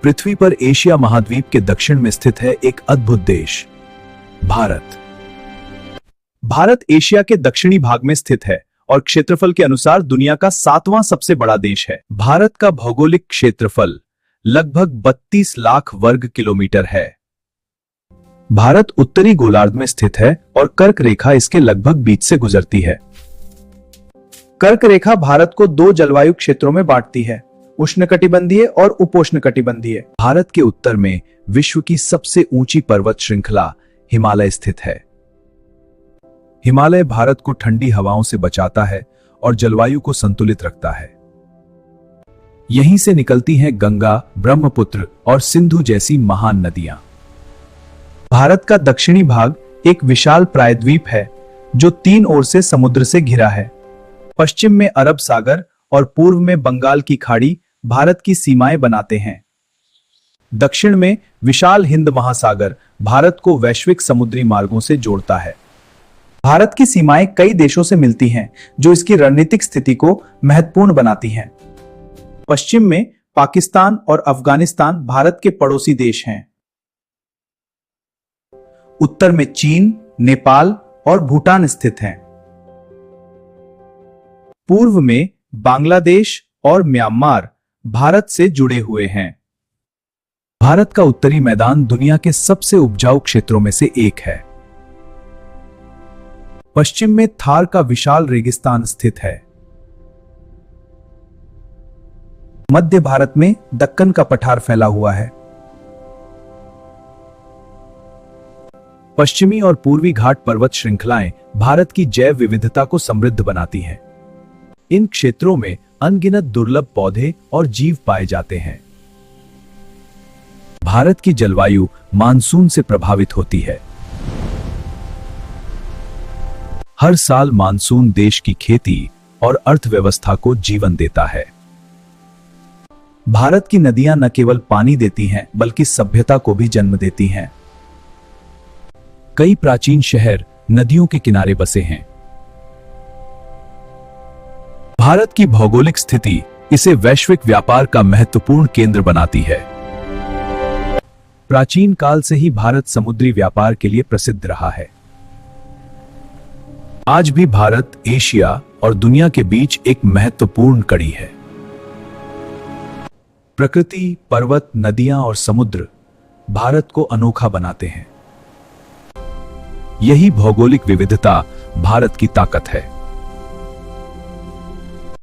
पृथ्वी पर एशिया महाद्वीप के दक्षिण में स्थित है एक अद्भुत देश, भारत। भारत एशिया के दक्षिणी भाग में स्थित है और क्षेत्रफल के अनुसार दुनिया का 7वां सबसे बड़ा देश है। भारत का भौगोलिक क्षेत्रफल लगभग 32 लाख वर्ग किलोमीटर है। भारत उत्तरी गोलार्ध में स्थित है और कर्क रेखा इसके लगभग बीच से गुजरती है। कर्क रेखा भारत को 2 जलवायु क्षेत्रों में बांटती है, उष्णकटिबंधीय और उपोष्णकटिबंधीय। भारत के उत्तर में विश्व की सबसे ऊंची पर्वत श्रृंखला हिमालय स्थित है। हिमालय भारत को ठंडी हवाओं से बचाता है और जलवायु को संतुलित रखता है। यहीं से निकलती हैं गंगा, ब्रह्मपुत्र और सिंधु जैसी महान नदियां। भारत का दक्षिणी भाग एक विशाल प्रायद्वीप है जो 3 ओर से समुद्र से घिरा है। पश्चिम में अरब सागर और पूर्व में बंगाल की खाड़ी भारत की सीमाएं बनाते हैं। दक्षिण में विशाल हिंद महासागर भारत को वैश्विक समुद्री मार्गों से जोड़ता है। भारत की सीमाएं कई देशों से मिलती हैं, जो इसकी रणनीतिक स्थिति को महत्वपूर्ण बनाती हैं। पश्चिम में पाकिस्तान और अफगानिस्तान भारत के पड़ोसी देश हैं। उत्तर में चीन, नेपाल और भूटान स्थित हैं। पूर्व में बांग्लादेश और म्यांमार भारत से जुड़े हुए हैं। भारत का उत्तरी मैदान दुनिया के सबसे उपजाऊ क्षेत्रों में से एक है। पश्चिम में थार का विशाल रेगिस्तान स्थित है। मध्य भारत में दक्कन का पठार फैला हुआ है। पश्चिमी और पूर्वी घाट पर्वत श्रृंखलाएं भारत की जैव विविधता को समृद्ध बनाती हैं। इन क्षेत्रों में अनगिनत दुर्लभ पौधे और जीव पाए जाते हैं। भारत की जलवायु मानसून से प्रभावित होती है। हर साल मानसून देश की खेती और अर्थव्यवस्था को जीवन देता है। भारत की नदियां न केवल पानी देती हैं, बल्कि सभ्यता को भी जन्म देती हैं। कई प्राचीन शहर नदियों के किनारे बसे हैं। भारत की भौगोलिक स्थिति इसे वैश्विक व्यापार का महत्वपूर्ण केंद्र बनाती है। प्राचीन काल से ही भारत समुद्री व्यापार के लिए प्रसिद्ध रहा है। आज भी भारत एशिया और दुनिया के बीच एक महत्वपूर्ण कड़ी है। प्रकृति, पर्वत, नदियां और समुद्र भारत को अनोखा बनाते हैं। यही भौगोलिक विविधता भारत की ताकत है।